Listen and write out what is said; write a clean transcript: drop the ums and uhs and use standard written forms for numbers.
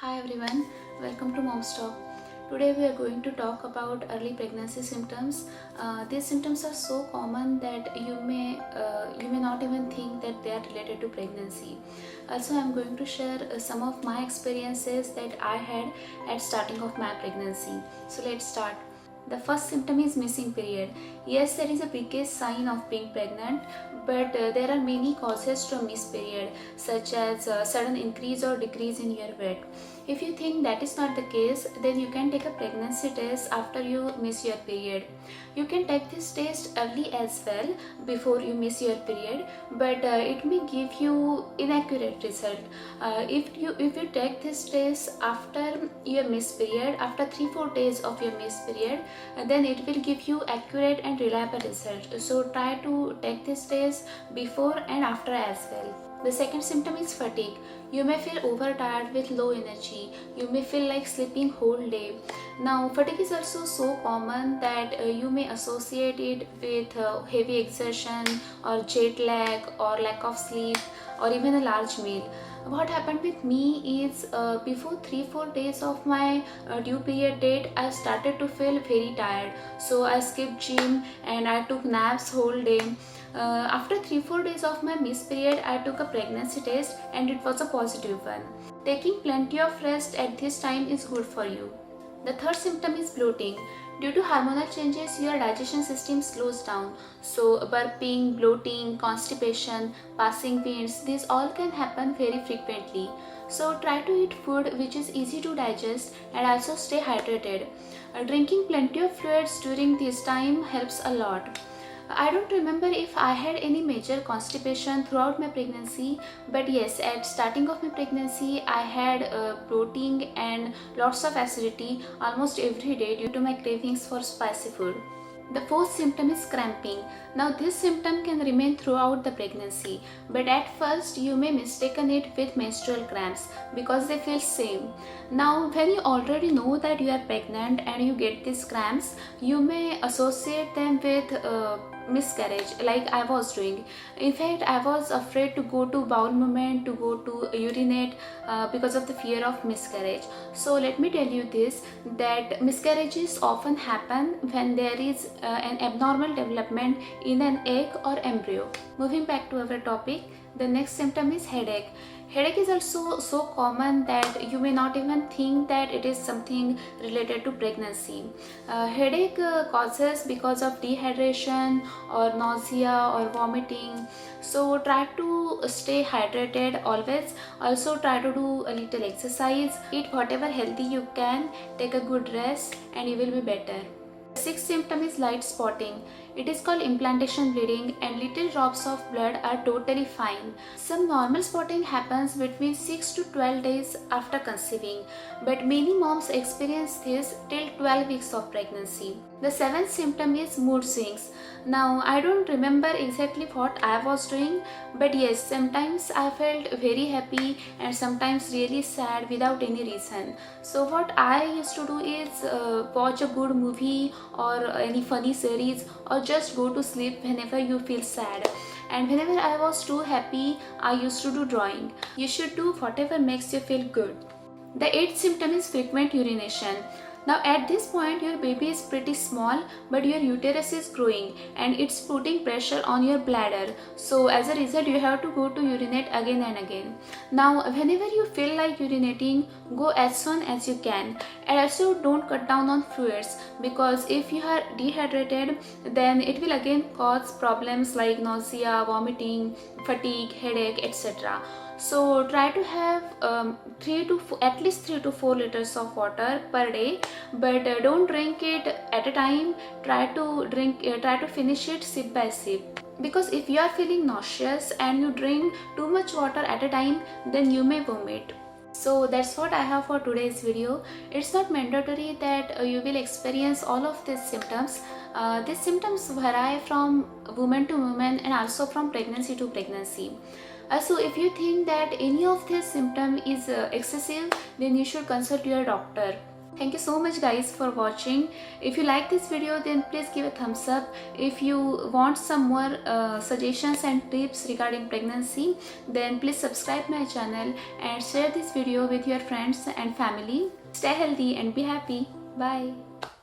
Hi everyone, welcome to Mom's Talk. Today we are going to talk about early pregnancy symptoms. These symptoms are so common that you may not even think that they are related to pregnancy. Also, I am going to share some of my experiences that I had at starting of my pregnancy. So let's start. The first symptom is missing period. Yes, that is the biggest sign of being pregnant, but there are many causes to miss period, such as sudden increase or decrease in your weight. If you think that is not the case, then you can take a pregnancy test after you miss your period. You can take this test early as well before you miss your period, but it may give you inaccurate result. If you take this test after your missed period, after 3-4 days of your missed period, then it will give you accurate and reliable result. So try to take this test before and after as well. The second symptom is fatigue. You may feel overtired with low energy. You may feel like sleeping whole day. Now, fatigue is also so common that you may associate it with heavy exertion or jet lag or lack of sleep or even a large meal. What happened with me is before 3-4 days of my due period date, I started to feel very tired. So I skipped gym and I took naps whole day. After 3-4 days of my missed period, I took a pregnancy test and it was a positive one. Taking plenty of rest at this time is good for you. The third symptom is bloating. Due to hormonal changes, your digestion system slows down. So, burping, bloating, constipation, passing pains, these all can happen very frequently. So, try to eat food which is easy to digest and also stay hydrated. Drinking plenty of fluids during this time helps a lot. I don't remember if I had any major constipation throughout my pregnancy, but yes, at starting of my pregnancy, I had bloating and lots of acidity almost every day due to my cravings for spicy food. The fourth symptom is cramping. Now this symptom can remain throughout the pregnancy, but at first you may mistaken it with menstrual cramps because they feel same. Now when you already know that you are pregnant and you get these cramps, you may associate them with miscarriage like I was doing. In fact, I was afraid to go to bowel movement, to go to urinate because of the fear of miscarriage. So let me tell you this, that miscarriages often happen when there is an abnormal development in an egg or embryo. Moving back to our topic, the next symptom is headache. Headache is also so common that you may not even think that it is something related to pregnancy. Headache causes because of dehydration or nausea or vomiting. So try to stay hydrated always. Also try to do a little exercise. Eat whatever healthy you can. Take a good rest and you will be better. The sixth symptom is light spotting. It is called implantation bleeding and little drops of blood are totally fine. Some normal spotting happens between 6 to 12 days after conceiving, but many moms experience this till 12 weeks of pregnancy. The seventh symptom is mood swings. Now, I don't remember exactly what I was doing, but yes, sometimes I felt very happy and sometimes really sad without any reason. So what I used to do is watch a good movie or any funny series or just go to sleep whenever you feel sad. And whenever I was too happy, I used to do drawing. You should do whatever makes you feel good. The eighth symptom is frequent urination. Now at this point your baby is pretty small, but your uterus is growing and it's putting pressure on your bladder. So as a result you have to go to urinate again and again. Now whenever you feel like urinating, go as soon as you can, and also don't cut down on fluids, because if you are dehydrated then it will again cause problems like nausea, vomiting, fatigue, headache, etc. So try to have at least 3 to 4 liters of water per day, but don't drink it at a time. Try to finish it sip by sip, because if you are feeling nauseous and you drink too much water at a time, then you may vomit. So that's what I have for today's video. It's not mandatory that you will experience all of these symptoms. These symptoms vary from woman to woman and also from pregnancy to pregnancy. So if you think that any of this symptom is excessive, then you should consult your doctor. Thank you so much guys for watching. If you like this video, then please give a thumbs up. If you want some more suggestions and tips regarding pregnancy, then please subscribe my channel and share this video with your friends and family. Stay healthy and be happy. Bye.